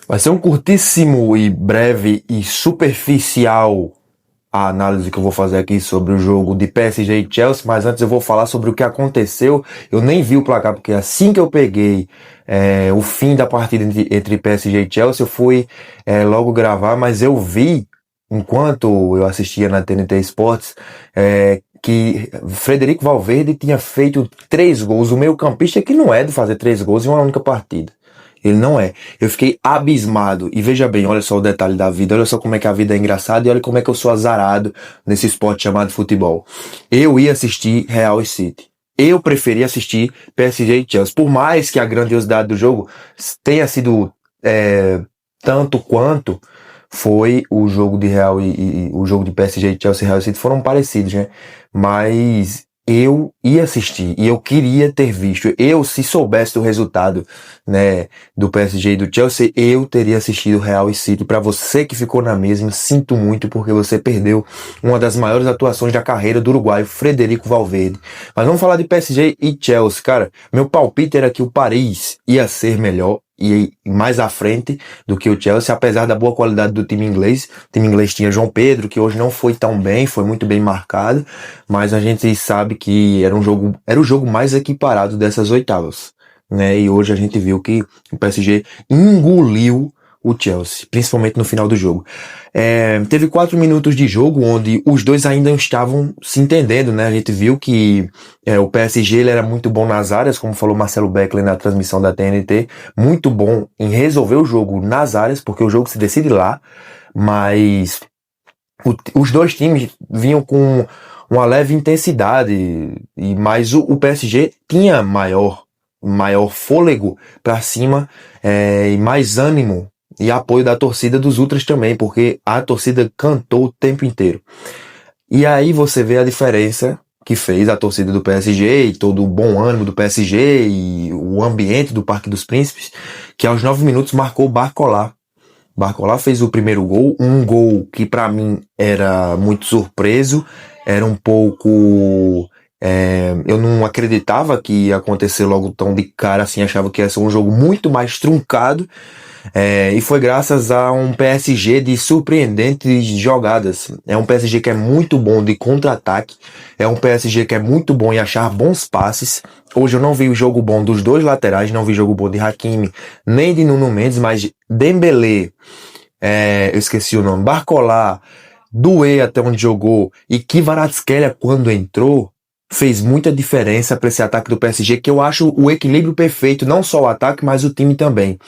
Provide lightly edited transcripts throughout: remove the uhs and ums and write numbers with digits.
Vai ser um curtíssimo e breve e superficial a análise que eu vou fazer aqui sobre o jogo de PSG e Chelsea, mas antes eu vou falar sobre o que aconteceu. Eu nem vi o placar, porque assim que eu peguei o fim da partida entre PSG e Chelsea, eu fui logo gravar, mas eu vi, enquanto eu assistia na TNT Sports, que Frederico Valverde tinha feito 3 gols. O meio-campista que não é de fazer 3 gols em uma única partida. Ele não é. Eu fiquei abismado. E veja bem, olha só o detalhe da vida. Olha só como é que a vida é engraçada e olha como é que eu sou azarado nesse esporte chamado futebol. Eu ia assistir Real e City. Eu preferi assistir PSG e Chelsea. Por mais que a grandiosidade do jogo tenha sido tanto quanto foi o jogo de Real e o jogo de PSG e Chelsea e Real e City foram parecidos, né? Mas eu ia assistir e eu queria ter visto. Eu, se soubesse do resultado, né, do PSG e do Chelsea, eu teria assistido Real e City. Para você que ficou na mesma, sinto muito porque você perdeu uma das maiores atuações da carreira do uruguaio, Frederico Valverde. Mas vamos falar de PSG e Chelsea, cara. Meu palpite era que o Paris ia ser melhor e mais à frente do que o Chelsea, apesar da boa qualidade do time inglês. O time inglês tinha João Pedro, que hoje não foi tão bem, foi muito bem marcado, mas a gente sabe que era o jogo mais equiparado dessas oitavas, né? E hoje a gente viu que o PSG engoliu o Chelsea, principalmente no final do jogo. Teve 4 minutos de jogo onde os dois ainda estavam se entendendo, né? A gente viu que o PSG ele era muito bom nas áreas, como falou Marcelo Beckler na transmissão da TNT, muito bom em resolver o jogo nas áreas, porque o jogo se decide lá, mas os dois times vinham com uma leve intensidade, mas o PSG tinha maior fôlego para cima e mais ânimo e apoio da torcida dos Ultras também, porque a torcida cantou o tempo inteiro. E aí você vê a diferença que fez a torcida do PSG e todo o bom ânimo do PSG e o ambiente do Parque dos Príncipes, que aos 9 minutos marcou Barcola. Barcola fez o primeiro gol, um gol que para mim era muito surpreso, era um pouco... eu não acreditava que ia acontecer logo tão de cara assim, achava que ia ser um jogo muito mais truncado, e foi graças a um PSG de surpreendentes jogadas. É um PSG que é muito bom de contra-ataque, é um PSG que é muito bom em achar bons passes. Hoje eu não vi o jogo bom dos dois laterais, não vi jogo bom de Hakimi, nem de Nuno Mendes, mas Dembélé, eu esqueci o nome, Barcola, Doué até onde jogou, e Kvaratskhelia quando entrou, fez muita diferença para esse ataque do PSG, que eu acho o equilíbrio perfeito, não só o ataque, mas o time também.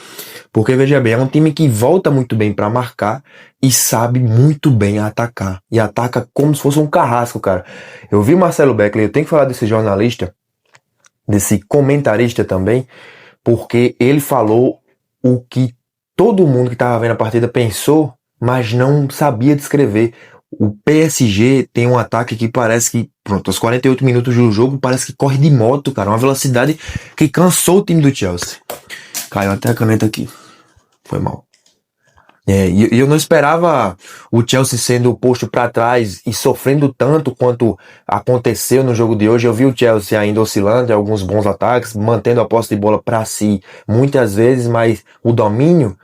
Porque, veja bem, é um time que volta muito bem para marcar e sabe muito bem atacar. E ataca como se fosse um carrasco, cara. Eu vi o Marcelo Beckler, eu tenho que falar desse jornalista, desse comentarista também, porque ele falou o que todo mundo que estava vendo a partida pensou, mas não sabia descrever. O PSG tem um ataque que parece que, pronto, aos 48 minutos do jogo, parece que corre de moto, cara. Uma velocidade que cansou o time do Chelsea. Caiu até a caneta aqui. Foi mal. E eu não esperava o Chelsea sendo posto para trás e sofrendo tanto quanto aconteceu no jogo de hoje. Eu vi o Chelsea ainda oscilando em alguns bons ataques, mantendo a posse de bola para si muitas vezes, mas o domínio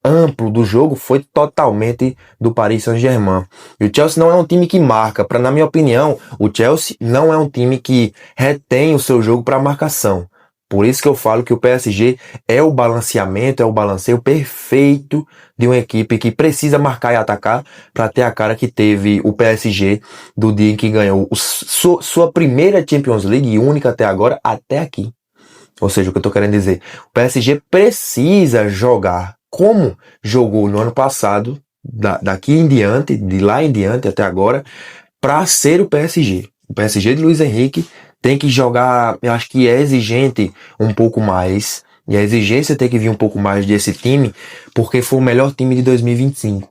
amplo do jogo foi totalmente do Paris Saint-Germain. E o Chelsea não é um time que marca. Na minha opinião, o Chelsea não é um time que retém o seu jogo para marcação. Por isso que eu falo que o PSG é o balanceamento, é o balanceio perfeito de uma equipe que precisa marcar e atacar para ter a cara que teve o PSG do dia em que ganhou sua primeira Champions League e única até agora, até aqui. Ou seja, o que eu tô querendo dizer, o PSG precisa jogar como jogou no ano passado, daqui em diante, de lá em diante até agora, para ser o PSG. O PSG de Luiz Henrique tem que jogar, eu acho que é exigente um pouco mais, e a exigência tem que vir um pouco mais desse time, porque foi o melhor time de 2025.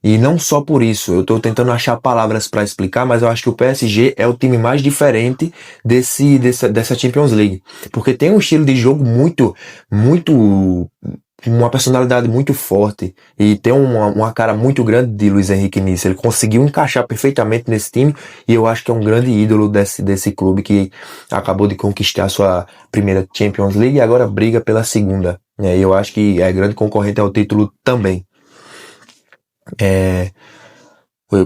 E não só por isso, eu tô tentando achar palavras para explicar, mas eu acho que o PSG é o time mais diferente dessa Champions League. Porque tem um estilo de jogo muito uma personalidade muito forte e tem uma cara muito grande de Luiz Henrique nisso. Ele conseguiu encaixar perfeitamente nesse time e eu acho que é um grande ídolo desse clube que acabou de conquistar a sua primeira Champions League e agora briga pela segunda. E eu acho que é grande concorrente ao título também.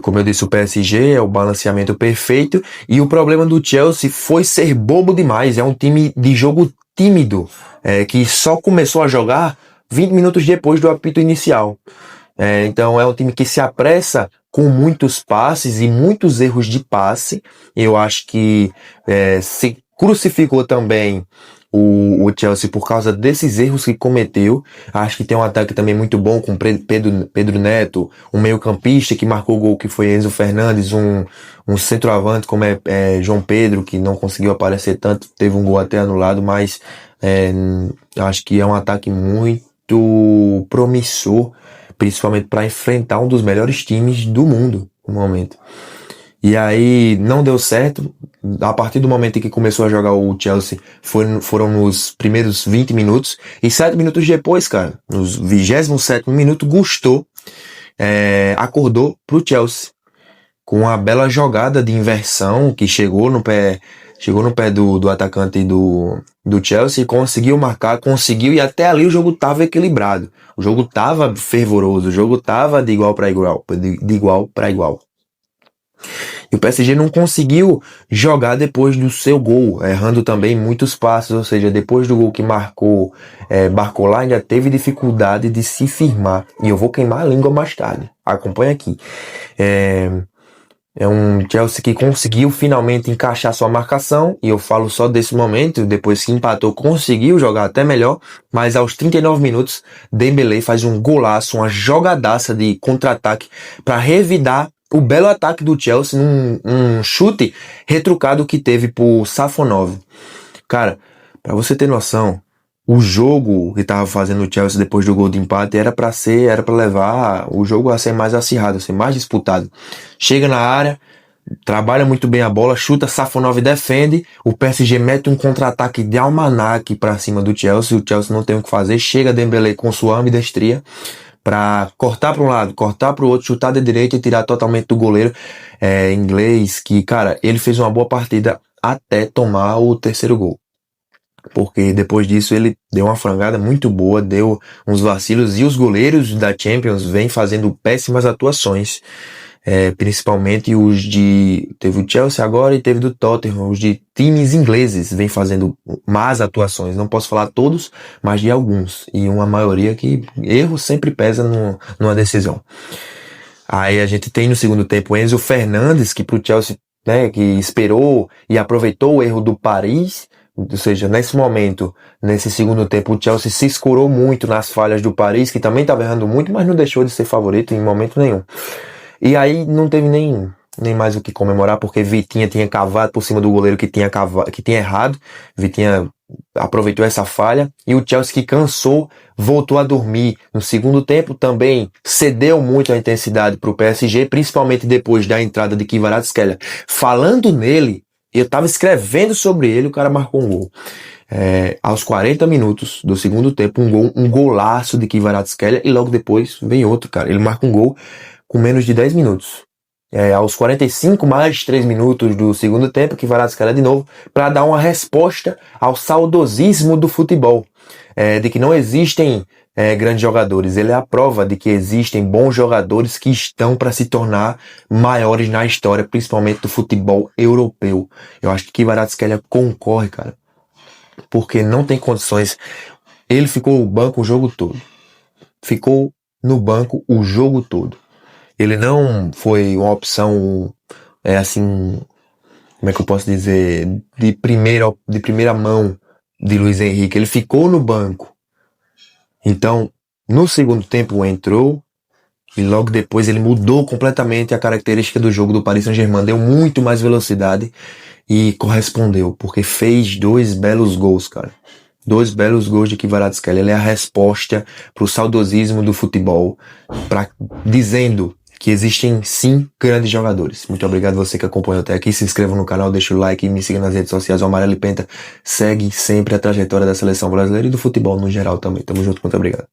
Como eu disse, o PSG é o balanceamento perfeito e o problema do Chelsea foi ser bobo demais. É um time de jogo tímido, que só começou a jogar 20 minutos depois do apito inicial. Então é um time que se apressa com muitos passes e muitos erros de passe. Eu acho que se crucificou também o Chelsea por causa desses erros que cometeu. Acho que tem um ataque também muito bom com Pedro Neto, um meio campista que marcou o gol que foi Enzo Fernandes, um centroavante como é João Pedro, que não conseguiu aparecer tanto, teve um gol até anulado, mas acho que é um ataque muito promissor, principalmente para enfrentar um dos melhores times do mundo no momento. E aí não deu certo. A partir do momento em que começou a jogar o Chelsea, foram nos primeiros 20 minutos. E 7 minutos depois, cara, nos 27º minuto, Gusto acordou pro Chelsea. Com uma bela jogada de inversão que chegou no pé do atacante do Chelsea e conseguiu marcar, e até ali o jogo tava equilibrado. O jogo tava fervoroso, o jogo tava de igual para igual. E o PSG não conseguiu jogar depois do seu gol, errando também muitos passes, ou seja, depois do gol que marcou Barcola, ainda teve dificuldade de se firmar. E eu vou queimar a língua mais tarde. Acompanha aqui. É um Chelsea que conseguiu finalmente encaixar sua marcação, e eu falo só desse momento, depois que empatou, conseguiu jogar até melhor, mas aos 39 minutos, Dembélé faz um golaço, uma jogadaça de contra-ataque para revidar o belo ataque do Chelsea num chute retrucado que teve por Safonov. Cara, pra você ter noção, o jogo que tava fazendo o Chelsea depois do gol de empate era pra levar o jogo a ser mais acirrado, a ser mais disputado. Chega na área, trabalha muito bem a bola, chuta, Safonov defende, o PSG mete um contra-ataque de almanaque pra cima do Chelsea, o Chelsea não tem o que fazer, chega Dembélé com sua ambidestria pra cortar para um lado, cortar para o outro, chutar de direita e tirar totalmente do goleiro inglês, que, cara, ele fez uma boa partida até tomar o terceiro gol. Porque depois disso ele deu uma frangada muito boa, deu uns vacilos, e os goleiros da Champions vêm fazendo péssimas atuações. Principalmente teve o Chelsea agora e teve do Tottenham, os de times ingleses vêm fazendo más atuações, não posso falar todos, mas de alguns, e uma maioria que erro sempre pesa numa decisão. Aí a gente tem no segundo tempo Enzo Fernandes, que pro Chelsea, que esperou e aproveitou o erro do Paris, ou seja, nesse momento, nesse segundo tempo, o Chelsea se escorou muito nas falhas do Paris, que também estava errando muito, mas não deixou de ser favorito em momento nenhum. E aí não teve nem mais o que comemorar, porque Vitinha tinha cavado por cima do goleiro que tinha errado. Vitinha aproveitou essa falha, e o Chelsea, que cansou, voltou a dormir. No segundo tempo também cedeu muito a intensidade para o PSG, principalmente depois da entrada de Kvaratskhelia. Falando nele, eu tava escrevendo sobre ele, o cara marcou um gol. Aos 40 minutos do segundo tempo, um golaço de Kvaratskhelia, e logo depois vem outro, cara. Ele marca um gol com menos de 10 minutos. Aos 45 mais 3 minutos do segundo tempo, Kvaratskhelia de novo, para dar uma resposta ao saudosismo do futebol, de que não existem grandes jogadores. Ele é a prova de que existem bons jogadores que estão para se tornar maiores na história, principalmente do futebol europeu. Eu acho que Kvaratskhelia concorre, cara, porque não tem condições. Ele ficou no banco o jogo todo. Ele não foi uma opção, assim, como é que eu posso dizer, de primeira mão de Luiz Henrique. Ele ficou no banco. Então, no segundo tempo entrou, e logo depois ele mudou completamente a característica do jogo do Paris Saint-Germain, deu muito mais velocidade e correspondeu, porque fez 2 belos gols, cara. 2 belos gols de Kvaratskhelia. Ele é a resposta pro saudosismo do futebol, dizendo que existem sim grandes jogadores. Muito obrigado você que acompanhou até aqui. Se inscreva no canal, deixa o like e me siga nas redes sociais. O Amarelo e Penta segue sempre a trajetória da seleção brasileira e do futebol no geral também. Tamo junto, muito obrigado.